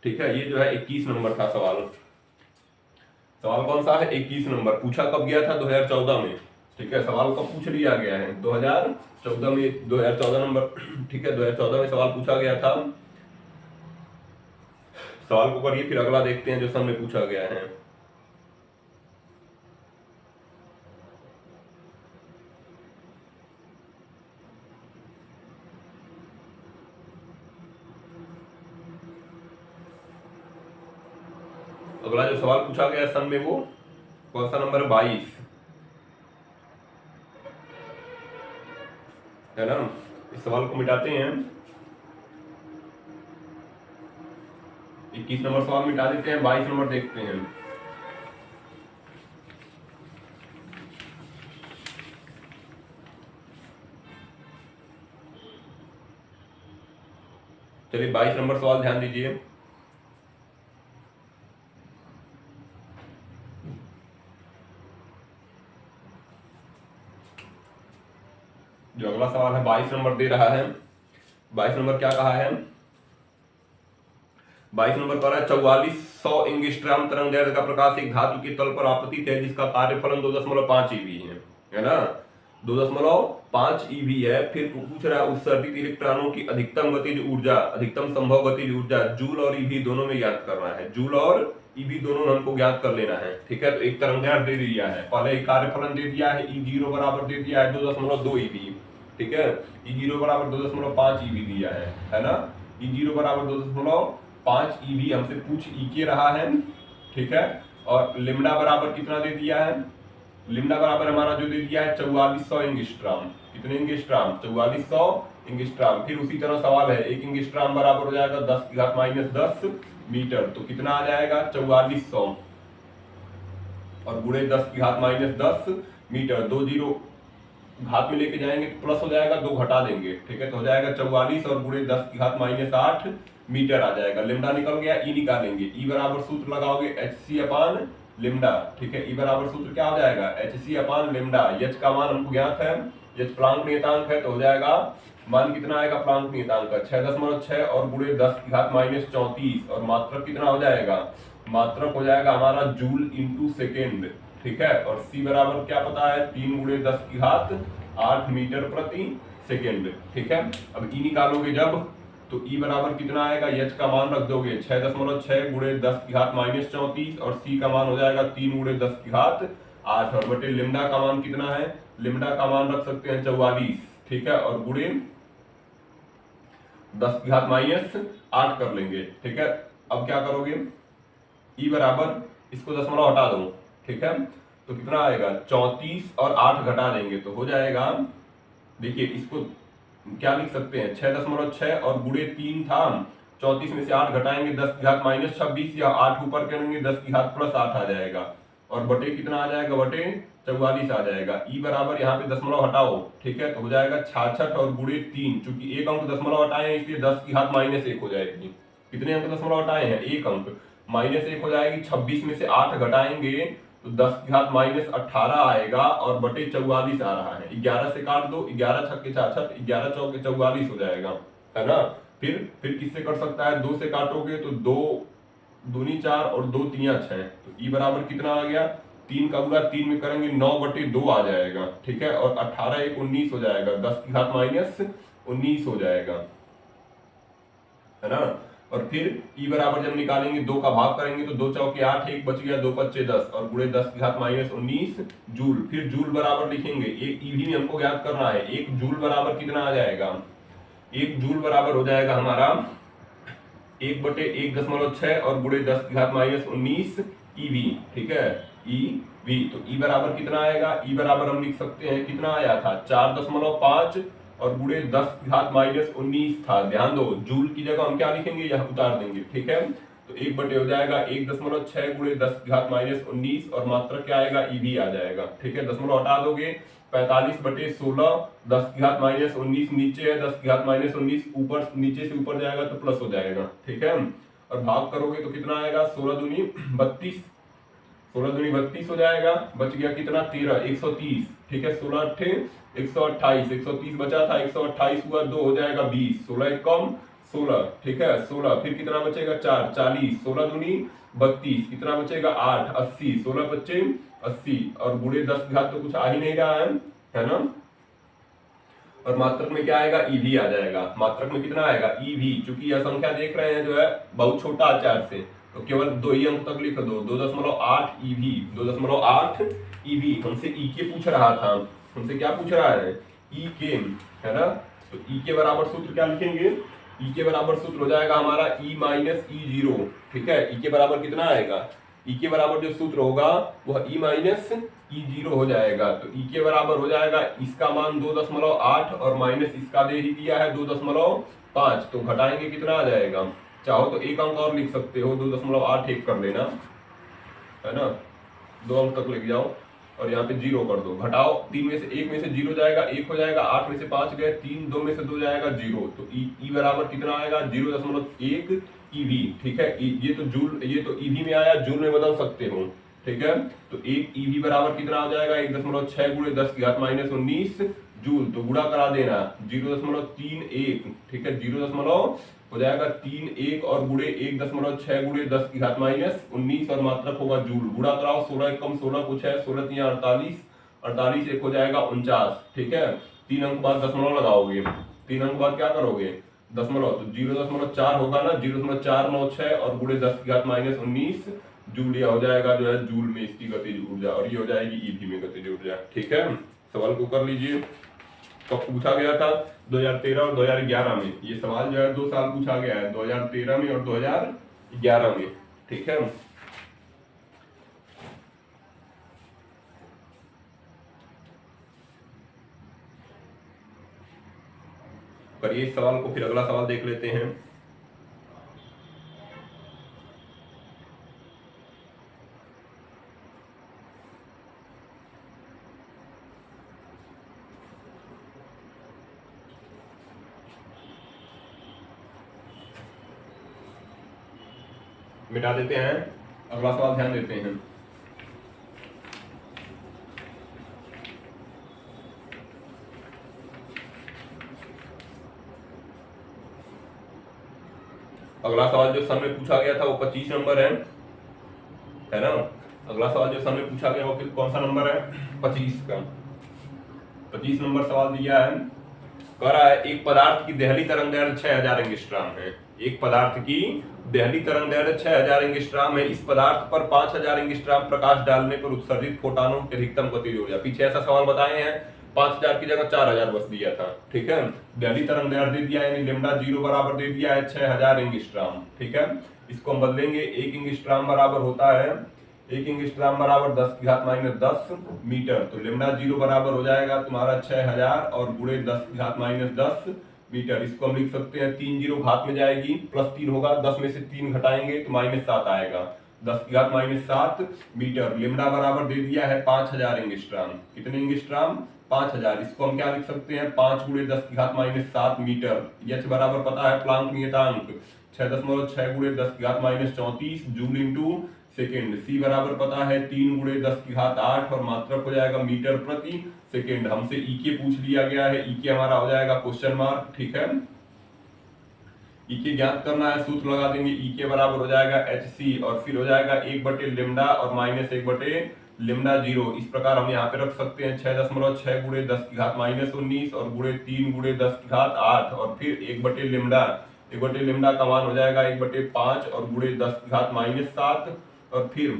ठीक है, ये जो है 21 नंबर का सवाल। सवाल कौन सा है? 21 नंबर। पूछा कब गया था? 2014 में, ठीक है। सवाल कब पूछ लिया गया है? 2014 में, 2014 नंबर, ठीक है। 2014 में सवाल पूछा गया था। सवाल को करिए, फिर अगला देखते हैं जो सन में पूछा गया है। अगला जो सवाल पूछा गया सन में, वो कौन सा नंबर? 22, है ना। इस सवाल को मिटाते हैं, 21 नंबर सवाल मिटा देते हैं, 22 नंबर देखते हैं। चलिए 22 नंबर सवाल ध्यान दीजिए। जो सवाल है 22 नंबर दे रहा है। 22 नंबर क्या कहा है? 22 नंबर पर है 4400 एंगस्ट्रॉम तरंग दैर्ध्य का प्रकाश एक धातु के तल पर आपतित है जिसका कार्यफलन 2.5 ईवी है ना, 2.5 ईवी है। फिर पूछ रहा है उत्सर्जित इलेक्ट्रॉनों की अधिकतम गतिज ऊर्जा, अधिकतम संभव गतिज ऊर्जा जूल और ईवी दोनों में ज्ञात करना है। जूल और ईवी दोनों हमको ज्ञात कर लेना है, ठीक है। तो एक तरंग दैर्ध्य दे दिया है, पहले एक कार्यफलन दे दिया है, E0 बराबर दे दिया है 2.2 ईवी, ठीक है। E0 बराबर 2.5 ईवी दिया है ना। E0 बराबर 2.5 ईवी हमसे पूछ के रहा है, ठीक है। और लिम्डा बराबर कितना दे दिया है? लिम्डा बराबर हमारा जो दे दिया है 4400 एंगस्ट्रॉम। कितने एंगस्ट्रॉम? 4400 एंगस्ट्रॉम। फिर उसी तरह सवाल है 1 एंगस्ट्रॉम बराबर हो जाएगा 10⁻⁻10 मीटर। तो कितना आ जाएगा? 4400 और गुणे 10⁻⁻10 मीटर। 2 जीरो घात में लेके जाएंगे तो प्लस हो जाएगा, 2 घटा देंगे, ठीक है। तो हो जाएगा 44 और गुणे 10⁻⁸ मीटर आ जाएगा। लिम्डा निकल गया, ई निकालेंगे। ई बराबर सूत्र लगाओगे HC अपान लिम्डा, ठीक है। ई बराबर सूत्र क्या हो जाएगा? HC अपान लिम्डा। H का मान हमको ज्ञात है, H प्लांक नियतांक है, तो हो जाएगा मान कितना आएगा प्लांक नियतांक का? 6.6 और गुणे 10⁻34 और मात्रक कितना हो जाएगा? मात्रक हो जाएगा हमारा जूल इंटू सेकेंड, ठीक है। और C बराबर क्या पता है? 3 गुणे 10⁸ मीटर प्रति सेकेंड, ठीक है। अब E निकालोगे जब तो E बराबर कितना आएगा? H का मान रख दोगे 6.6 गुणे 10⁻34 और C का मान हो जाएगा 3 गुणे 10⁸ और बटे लिम्डा का मान कितना है? लिम्डा का मान रख सकते हैं 44, ठीक है। और गुणे 10⁻8 कर लेंगे, ठीक है। अब क्या करोगे? E बराबर इसको दशमलव हटा दो, ठीक है। तो कितना आएगा? 34 और 8 घटा देंगे तो हो जाएगा, देखिए इसको क्या लिख सकते हैं? 6.6 और गुणे 3 था, 34 में से 8 घटाएंगे 10⁻26 या 8 ऊपर करेंगे 10⁻+8 आ जाएगा और बटे कितना आ जाएगा? बटे 44 आ जाएगा। E बराबर यहाँ पे दशमलव हटाओ, ठीक है। तो हो जाएगा 66 और गुणे 3, चूंकि एक अंक दशमलव हटाए हैं इसलिए 10⁻−1 हो जाएगी। कितने अंक दशमलव हटाए हैं? एक अंक, -1 हो जाएगी। 26 में से 8 घटाएंगे तो 10⁻18 आएगा और बटे 44 आ रहा है। 11 से काट दो, 11 छक्के 66, 11 चौके 44 हो जाएगा, है ना। फिर किससे कर सकता है? 2 से काटोगे तो 2 दूनी 4 और 2 तिया 6। तो E बराबर कितना आ गया? 3 का गुणा 3 में करेंगे 9/2 आ जाएगा, ठीक है। और 18 1 19 हो जाएगा, 10⁻−19 हो जाएगा, है ना। और फिर E बराबर जब निकालेंगे 2 का भाग करेंगे तो 2 चौके 8, 1 बच गया, 2 पच्चे 10 और गुणे 10⁻−19 जूल। फिर जूल बराबर लिखेंगे, एक ईवी में हमको ज्ञात करना है। 1 जूल बराबर कितना आ जाएगा? 1 जूल बराबर हो जाएगा हमारा 1/1.6 और गुणे 10⁻19 ईवी, ठीक है। ईवी तो E बराबर कितना आएगा? E बराबर हम लिख सकते हैं, कितना आया था? 4.5 और गुणे 10⁻19 था। ध्यान दो, जूल की जगह हम क्या लिखेंगे? यह उतार देंगे, ठीक है। तो 1 बटे हो जाएगा 1.6 गुणे 10⁻19 और मात्रक क्या आएगा? ईवी आ जाएगा, ठीक है। दशमलव हटा दोगे 45/16, 10⁻19 नीचे है, 10⁻19 ऊपर, नीचे से ऊपर जाएगा तो प्लस हो जाएगा, ठीक है। और भाग करोगे तो कितना आएगा? 16 दूनी 32, 16 दूनी 32 हो जाएगा। बच गया कितना? 13, 130, ठीक है। 16 8 128, 130 बचा था, 128 हुआ 2 हो जाएगा 20, 16 1 कम 16, ठीक है। 16 फिर कितना बचेगा? 4, 40, 16 दूनी 32, कितना बचेगा? 8, 80, 16 बच्चे 80 और गुणे 10 घात तो कुछ आ ही नहीं रहा है ना। और मात्रक में क्या आएगा? ईवी आ जाएगा। मात्रक में कितना आएगा? ईवी। चूंकि यह संख्या देख रहे हैं जो है बहुत छोटा आचार से, तो केवल 2 ही अंक तक लिख दो। 2.8 ईवी, 2.8 ईवी। हमसे ई के पूछ रहा था, हमसे क्या पूछ रहा है? ई के, है ना। तो ई के बराबर सूत्र क्या लिखेंगे? ई के बराबर सूत्र हो जाएगा हमारा E - E0, ठीक है। ई के बराबर कितना आएगा? ई के बराबर जो सूत्र होगा वह E - E0 हो जाएगा। तो ई के बराबर हो जाएगा, इसका मान 2.8 और माइनस इसका दे ही दिया है 2.5, तो घटाएंगे कितना आ जाएगा? चाहो तो एक अंक और लिख सकते हो, 2.81 कर देना, है ना। 2 अंक तक लेके जाओ और यहाँ पे 0 कर दो। घटाओ 3 में से 1 में से 0 जाएगा, 1 हो जाएगा। 8 में से 5 गए 3, 2 में से 2 जाएगा 0। तो ई बराबर कितना आएगा? 0.1 ईवी, ठीक है। ये तो जूल, ये तो ईवी में आया, जूल में बदल सकते हो, ठीक है। तो 1 ईवी बराबर कितना हो जाएगा? 1.6 गुणे 10⁻19 जूल, तो गुणा करा देना 0.31, ठीक है 0 हो जाएगा 31 और गुणे 1.6 गुणे 10 की घात माइनस 19 और मात्रक होगा जूल। गुणा कराओ 16 एकम 16 कुछ है 16 3 48, 48 एक हो जाएगा 49, ठीक है। 3 अंक बाद दशमलव लगाओगे, 3 अंक बाद क्या करोगे दशमलव, तो 0.4 होगा ना 0.496 और गुणे 10 की घात माइनस 19 जूल, यह हो जाएगा जो है जूल में इसकी गतिज ऊर्जा, और ये हो जाएगी ईवी में गतिज ऊर्जा, ठीक है। सवाल को कर लीजिए। कब पूछा गया था 2013 और 2011 में, ये सवाल जो है 2 साल पूछा गया है, 2013 में और 2011 में, ठीक है। करिए इस सवाल को, फिर अगला सवाल देख लेते हैं। मिटा देते हैं, अगला सवाल ध्यान देते हैं। अगला सवाल जो सर में पूछा गया था वो 25 नंबर है ना। अगला सवाल जो सर में पूछा गया वो कौन सा नंबर है 25 का। 25 नंबर सवाल दिया है, कह रहा है एक पदार्थ की देहली तरंग दैर्ध्य 6000 एंगस्ट्रॉम है। एक पदार्थ की देहली तरंग दैर्ध्य 6000 एंगस्ट्रॉम है। इस पदार्थ पर 5000 एंगस्ट्रॉम प्रकाश डालने पर उत्सर्जित फोटोनों की अधिकतम गतिज ऊर्जा। पीछे ऐसा सवाल बताए हैं, 5000 की जगह 4000 बस दिया था, ठीक है। देहली तरंग दैर्ध्य दे दिया है, यानी लेमडा 0 बराबर दे दिया है 6000 एंगस्ट्रॉम, ठीक है। इसको हम बदलेंगे, 1 एंगस्ट्रॉम बराबर होता है 1 एंगस्ट्रॉम बराबर 10 की घात माइनस 10 मीटर, तो लेमडा 0 बराबर हो जाएगा तुम्हारा 6000 और गुणे 10 की घात माइनस 10 मीटर। इसको हम लिख सकते हैं 3 जीरो घात में जाएगी, प्लस 3 होगा, 10 में से 3 घटाएंगे तो -7 आएगा, 10 की घात -7 मीटर। लेमडा बराबर दे दिया है 5000 एंगस्ट्रॉम। कितने एंगस्ट्रॉम 5000। इसको हम क्या लिख सकते हैं 5 गुणे 10 की घात -7 मीटर। एच बराबर पता है प्लांक नियतांक 6.6 गुणे 10 की घात -34 जूल इंटू सेकेंड। सी बराबर पता है 3 गुणे 10 की घात 8 और मात्रक हो जाएगा मीटर प्रति सेकेंड। हमसे ईके पूछ लिया गया है, ईके हमारा हो जाएगा क्वेश्चन मार्क, ठीक है। ईके ज्ञात करना है, सूत्र लगा देंगे, ईके बराबर हो जाएगा एचसी और फिर हो जाएगा 1 लेमडा और -1 लेमडा 0। इस प्रकार हम यहाँ पे रख सकते हैं 6.6 गुणे 10 की घात -19 और गुणे 3 गुणे 10 की घात 8 और फिर 1 लेमडा, 1 लेमडा का मान हो जाएगा 1/5 और गुणे 10 की घात -7 और फिर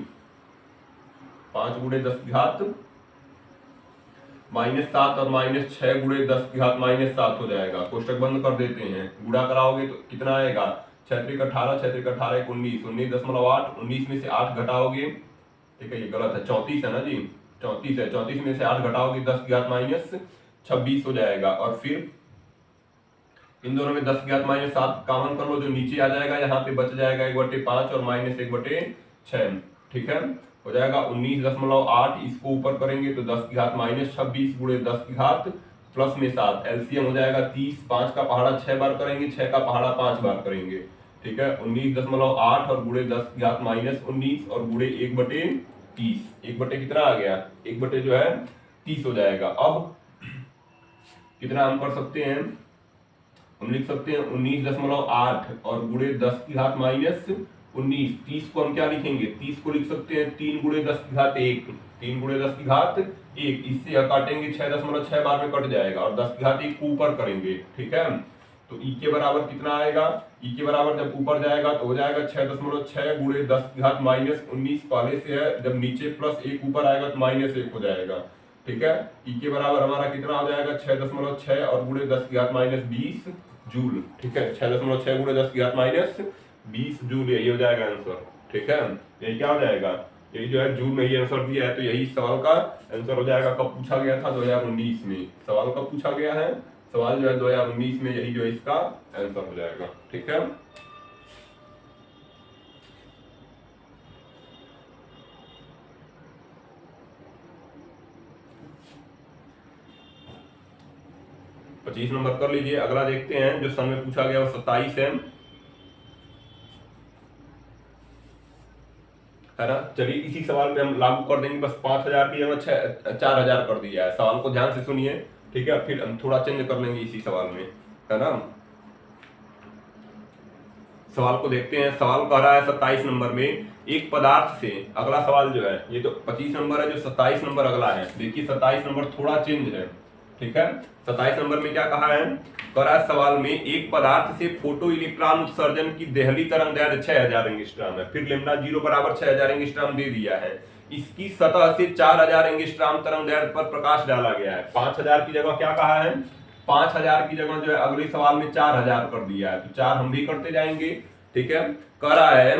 5 गुणे 10 की घात -7 और -6 गुणे 10 की घात -7 हो जाएगा। कोष्टक बंद कर देते हैं, गुणा कराओगे तो कितना आएगा 6 18 6 18 19 19.8, 19 में से 8 घटाओगे, ठीक है ये गलत है 34 है ना जी, 34 है, 34 में से 8 घटाओगे 10 की घात -26 हो जाएगा और फिर इन दोनों में 10 की घात -7 कॉमन कर लो, जो नीचे आ जाएगा यहाँ पे बच जाएगा 1/5 और -1/6, ठीक है। हो जाएगा 19.8, इसको ऊपर करेंगे तो 10 की घात -26 गुणे 10 की घात प्लस में 7, एलसीएम हो जाएगा 30, 5 का पहाड़ा 6 बार करेंगे, 6 का पहाड़ा 5 बार करेंगे, ठीक है। 19.8 और गुणे 10 की घात -19 और गुणे 1/30, 1 कितना आ गया 1 जो है 30 हो जाएगा। अब कितना हम कर सकते हैं, हम लिख सकते हैं 19.8 और गुणे 10 की घात -19, 30 को हम क्या लिखेंगे 30 को लिख सकते हैं 3 गुणे 10 की घात 1, 3 गुणे 10 की घात 1, इससे काटेंगे 6.6 बार में कट जाएगा और 10 की घात 1 को ऊपर करेंगे, ठीक है। तो ई के बराबर कितना आएगा, ई के बराबर जब ऊपर जाएगा तो हो जाएगा 6.6 गुणे 10 की घात -19, पहले से है, जब नीचे +1 ऊपर आएगा तो -1 हो जाएगा, ठीक है। ई के बराबर हमारा कितना हो जाएगा 6.6 और गुणे 10 की घात -20 जूल, ठीक है। 6.6 गुणे 10 की घात -20 जूल, यही हो जाएगा आंसर, ठीक है। यही क्या हो जाएगा, यही जो है जूल में ही आंसर दिया है, तो यही सवाल का आंसर हो जाएगा। कब पूछा गया था 2019 में, सवाल कब पूछा गया है, सवाल जो है 2019 में, यही जो है इसका आंसर हो जाएगा, ठीक है। पच्चीस नंबर कर लीजिए। अगला देखते हैं जो सन में पूछा गया वो 27 है ना। चलिए इसी सवाल पे हम लागू कर देंगे, बस 5000 की जगह 4000 कर दिया है। सवाल को ध्यान से सुनिए, ठीक है, फिर हम थोड़ा चेंज कर लेंगे इसी सवाल में, है ना। सवाल को देखते हैं। सवाल कह रहा है 27 नंबर में, एक पदार्थ से, अगला सवाल जो है ये तो 25 नंबर है, जो 27 नंबर अगला है, देखिए 27 नंबर थोड़ा चेंज है, ठीक है। 27 नंबर में क्या कहा है, कह रहा है सवाल में, एक पदार्थ से फोटो इलेक्ट्रॉन उत्सर्जन की देहली तरंगदैर्घ्य 6000 एंगस्ट्रॉम है, फिर लेमडा 0 बराबर 6000 एंगस्ट्रॉम दे दिया है। इसकी सतह से 4000 एंगस्ट्रॉम तरंगदैर्घ्य पर प्रकाश डाला गया है। 5000 की जगह क्या कहा है, 5000 की जगह जो है अगले सवाल में 4000 कर दिया है, तो 4 हम भी करते जाएंगे, ठीक है। कह रहा है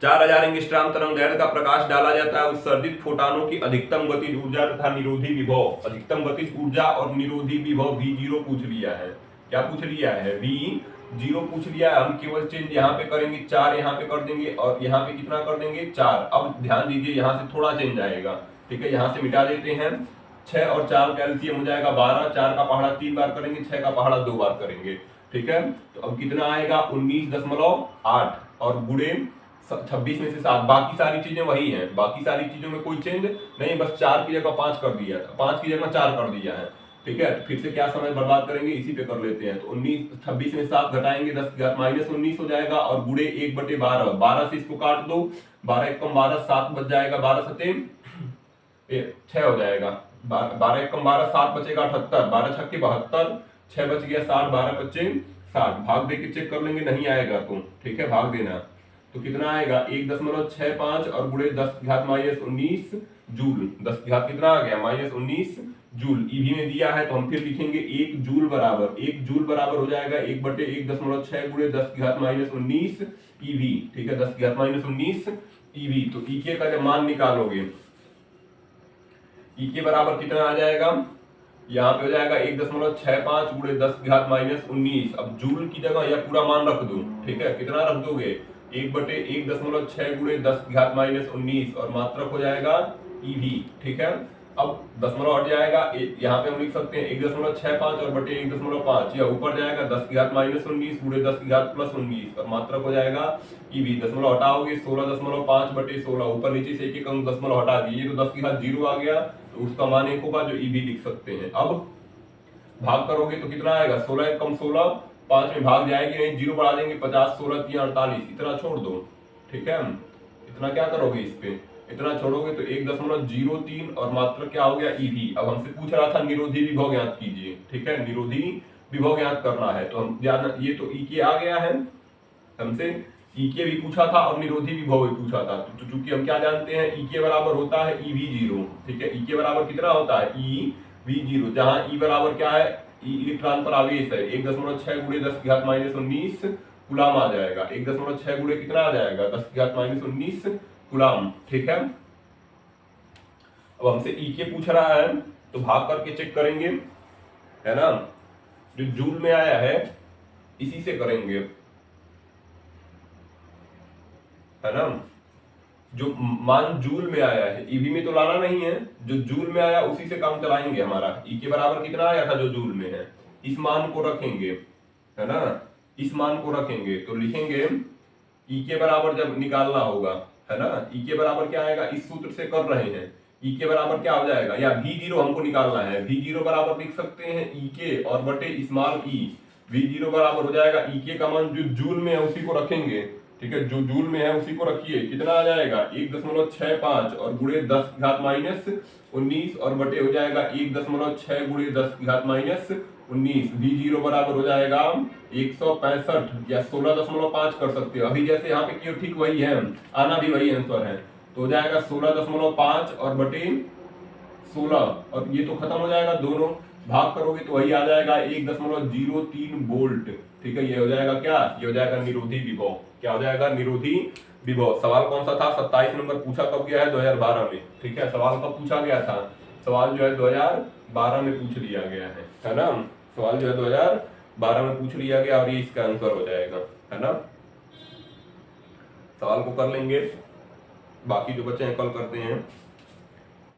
4000 एंगस्ट्रॉम तरंगदैर्घ्य का प्रकाश डाला जाता है उत्सर्जित फोटॉनों की अधिकतम गतिज ऊर्जा तथा निरोधी विभव। अधिकतम गतिज ऊर्जा और निरोधी विभव V0 पूछ लिया है। क्या पूछ लिया है, V0 पूछ लिया है। हम केवल चेंज यहाँ पे करेंगे, 4 यहाँ पे कर देंगे और यहाँ पे कितना कर देंगे, 4। अब ध्यान दीजिए यहाँ से थोड़ा चेंज आएगा, ठीक है। यहाँ से मिटा देते हैं, 6 और 4 कैल्सियम हो जाएगा 12, 4 का पहाड़ा 3 बार करेंगे, 6 का पहाड़ा 2 बार करेंगे, ठीक है। तो अब कितना आएगा 19.8 और गुणे 26 में से 7। बाकी सारी चीजें वही हैं, बाकी सारी चीजों में कोई चेंज नहीं, बस 4 की जगह 5 कर दिया था, 5 की जगह 4 कर दिया है, ठीक है। फिर से क्या समय बर्बाद करेंगे, इसी पे कर लेते हैं। तो 26 में 7 घटाएंगे 10⁻−19 हो जाएगा और गुणे 1/12, 12 से इसको काट दो, 12 एकम 12, 7 बच जाएगा, 12 सते 6 हो जाएगा, 12 एकम 12, 7 बचेगा 78, 12 छक्के 72, 6 बच गया 60, 12 बच्चे 60। भाग दे के चेक कर लेंगे, नहीं आएगा तो ठीक है भाग देना। तो कितना आएगा 1.65 और गुणे 10⁻−19 जूल। 10 की घात कितना आ गया -19 जूल। ईवी में दिया है तो हम फिर लिखेंगे 1 जूल बराबर हो जाएगा 1/1.6 गुणे 10⁻−19 ईवी, ठीक है। 10⁻−19 ईवी। तो ईके का जब मान निकालोगे, ईके बराबर कितना आ जाएगा, यहाँ पे हो जाएगा 1.65 गुणे 10⁻−19। अब जूल की जगह यह पूरा मान रख दो, ठीक है। कितना रख दोगे, 1/1.6 गुणे 10⁻−19 और मात्रक हो जाएगा ईवी, ठीक है। अब दशमलव हट जाएगा, यहाँ पे हम लिख सकते हैं 1.65 और बटे 1.5, यह ऊपर जाएगा 10⁻−19 गुणे 10⁻+19 और मात्रक हो जाएगा ईवी। दशमलव हटाओगे 16.5 बटे 16, ऊपर नीचे से एक अंक दशमलव हटा दिए तो 10⁻0 आ गया, तो उसका मान 1 होगा जो ईवी लिख सकते हैं। अब भाग करोगे तो कितना आएगा, 16 एकम 16, 5 में भाग जाएगी नहीं, 0 बढ़ा देंगे, 50, 16 3 48, इतना छोड़ दो, ठीक है। इतना क्या करोगे, इस पे इतना छोड़ोगे तो 1.03 और मात्र क्या हो गया ईवी। अब हमसे पूछ रहा था निरोधी विभव ज्ञात कीजिए, ठीक है। निरोधी विभव ज्ञात करना है तो हम ये तो ईके आ गया है, हमसे ईके भी पूछा था और निरोधी विभव भी पूछा था। तो चूंकि हम क्या जानते हैं, ईके बराबर होता है EV0, ठीक है। ईके बराबर कितना होता है, EV0, जहां ई बराबर क्या है, इलेक्ट्रॉन पर आवेश है, 1.6 गुणे 10⁻−19 कूलाम आ जाएगा। 1.6 गुणे कितना आ जाएगा, 10⁻−19 कूलाम, ठीक है। अब हमसे ईके पूछ रहा है तो भाग करके चेक करेंगे, है ना। जो जूल में आया है इसी से करेंगे, है ना। जो मान जूल में आया है, ईवी में तो लाना नहीं है, जो जूल में आया उसी से काम चलाएंगे हमारा। ई के बराबर कितना आया था जो जूल में है, इस मान को रखेंगे, है ना, इस मान को रखेंगे तो लिखेंगे ई के बराबर जब निकालना होगा, है ना। ई के बराबर क्या आएगा, इस सूत्र से कर रहे हैं, ई के बराबर क्या हो जाएगा, या V0 हमको निकालना है, V0 बराबर लिख सकते हैं ई के और बटे स्मॉल ई। V0 बराबर हो जाएगा ई के का मान जो जूल में है उसी को रखेंगे, ठीक है। जो जूल में है उसी को रखिए, कितना आ जाएगा 1.65 और गुणे 10⁻−19 और बटे हो जाएगा 1.6 गुणे 10⁻−19। V0 बराबर हो जाएगा 165 या 16.5 कर सकते हो, अभी जैसे यहाँ पे क्यों ठीक वही है, आना भी वही आंसर है, तो हो जाएगा 16.5 और बटे 16 और ये तो खत्म हो जाएगा, दोनों भाग करोगे तो वही आ जाएगा 1.03 वोल्ट, ठीक है। ये हो जाएगा क्या, ये हो जाएगा निरोधी विभव। क्या हो जाएगा, निरोधी विभव। सवाल कौन सा था, 27 नंबर पूछा कब गया है, 2012 में, ठीक है। सवाल कब पूछा गया था, सवाल जो है 2012 में पूछ लिया गया है ना। सवाल जो है 2012 में पूछ लिया गया और ये इसका आंसर हो जाएगा, है ना। सवाल को कर लेंगे, बाकी जो बच्चे हैं कल करते हैं।